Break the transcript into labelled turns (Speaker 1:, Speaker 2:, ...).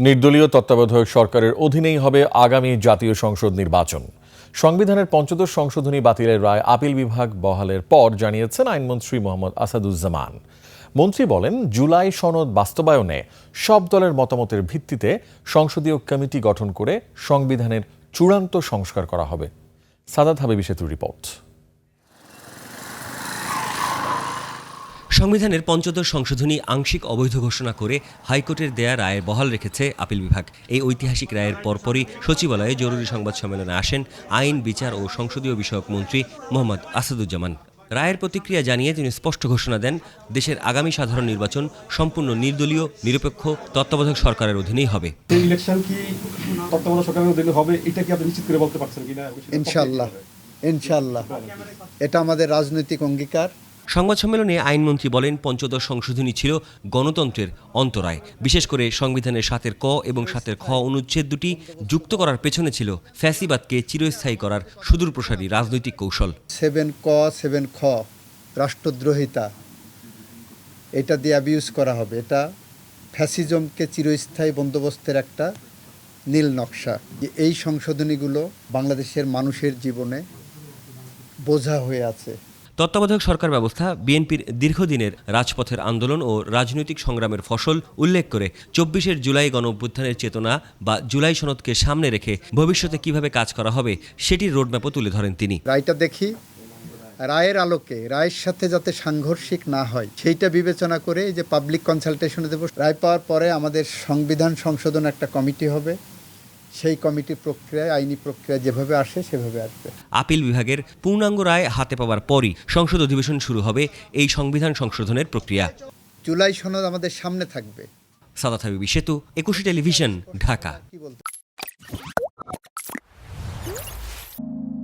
Speaker 1: নির্দলীয় তত্ত্বাবধায়ক সরকারের অধীনেই হবে আগামী জাতীয় সংসদ নির্বাচন। সংবিধানের পঞ্চদশ সংশোধনী বাতিলের রায় আপিল বিভাগ বহালের পর জানিয়েছেন আইনমন্ত্রী মোহাম্মদ আসাদুজ্জামান। মন্ত্রী বলেন, জুলাই সনদ বাস্তবায়নে সব দলের মতামতের ভিত্তিতে সংসদীয় কমিটি গঠন করে সংবিধানের চূড়ান্ত সংস্কার করা হবে। সাদাত হাবিবি সেতুর রিপোর্ট।
Speaker 2: সংবিধানের পঞ্চদশ সংশোধনী আংশিক অবৈধ ঘোষণা করে হাইকোর্টের দেয়া রায়ের বহাল রেখেছে আপিল বিভাগ। এই ঐতিহাসিক রায়ের পরপরই সচিবালয়ে জরুরি সংবাদ সম্মেলনে আসেন আইন, বিচার ও সংসদীয় বিষয়ক মন্ত্রী মোহাম্মদ আসাদুজ্জামান। রায়ের প্রতিক্রিয়া জানিয়ে তিনি স্পষ্ট ঘোষণা দেন, দেশের আগামী সাধারণ নির্বাচন সম্পূর্ণ নির্দলীয়, নিরপেক্ষ তত্ত্বাবধায়ক সরকারের অধীনেই হবে।
Speaker 3: এই ইলেকশন কি তত্ত্বাবধায়ক সরকারের অধীনে হবে, এটা কি আপনি নিশ্চিত করে বলতে পারছেন কিনা?
Speaker 4: ইনশাআল্লাহ এটা আমাদের রাজনৈতিক অঙ্গীকার।
Speaker 2: সংবাদ সম্মেলনে আইনমন্ত্রী বলেন, পঞ্চদশ সংশোধনী ছিল গণতন্ত্রের অন্তরায়। বিশেষ করে সংবিধানের ৭ ক এবং ৭ খ অনুচ্ছেদ দুটি যুক্ত করার পেছনে ছিল ফ্যাসিবাদকে চিরস্থায়ী করার সুদূরপ্রসারী রাজনৈতিক কৌশল।
Speaker 4: 7 ক 7 খ রাষ্ট্রদ্রোহিতা, এটা দিয়ে অ্যাবিউজ করা হবে। এটা ফ্যাসিজমকে চিরস্থায়ী বন্দোবস্তের একটা নীল নকশা। এই সংশোধনীগুলো বাংলাদেশের মানুষের জীবনে বোঝা হয়ে আছে।
Speaker 2: তত্ত্বাবধায়ক সরকার ব্যবস্থা বিএনপির দীর্ঘদিনের রাজপথের আন্দোলন ও রাজনৈতিক সংগ্রামের ফসল উল্লেখ করে ২৪ জুলাই গণঅভ্যুত্থানের চেতনা বা জুলাই সনদকে সামনে রেখে ভবিষ্যতে কিভাবে কাজ করা হবে সেটির রোডম্যাপও তুলে ধরেন তিনি।
Speaker 4: রায়টা দেখি, রায়ের আলোকে রায়ের সাথে যাতে সাংঘর্ষিক না হয় সেইটা বিবেচনা করে যে পাবলিক কনসালটেশনে দেব। রায় পাওয়ার পরে আমাদের সংবিধান সংশোধন একটা কমিটি হবে, সেই কমিটির প্রক্রিয়ায় আইনি প্রক্রিয়া যেভাবে আসে সেভাবে আসবে।
Speaker 2: আপিল বিভাগের পূর্ণাঙ্গ রায় হাতে পাওয়ার পরই সংসদ অধিবেশন শুরু হবে এই সংবিধান সংশোধনের প্রক্রিয়া।
Speaker 4: জুলাই সনদ আমাদের সামনে থাকবে।
Speaker 2: সাদাত হাবিবি সেতু, ২১ টেলিভিশন, ঢাকা।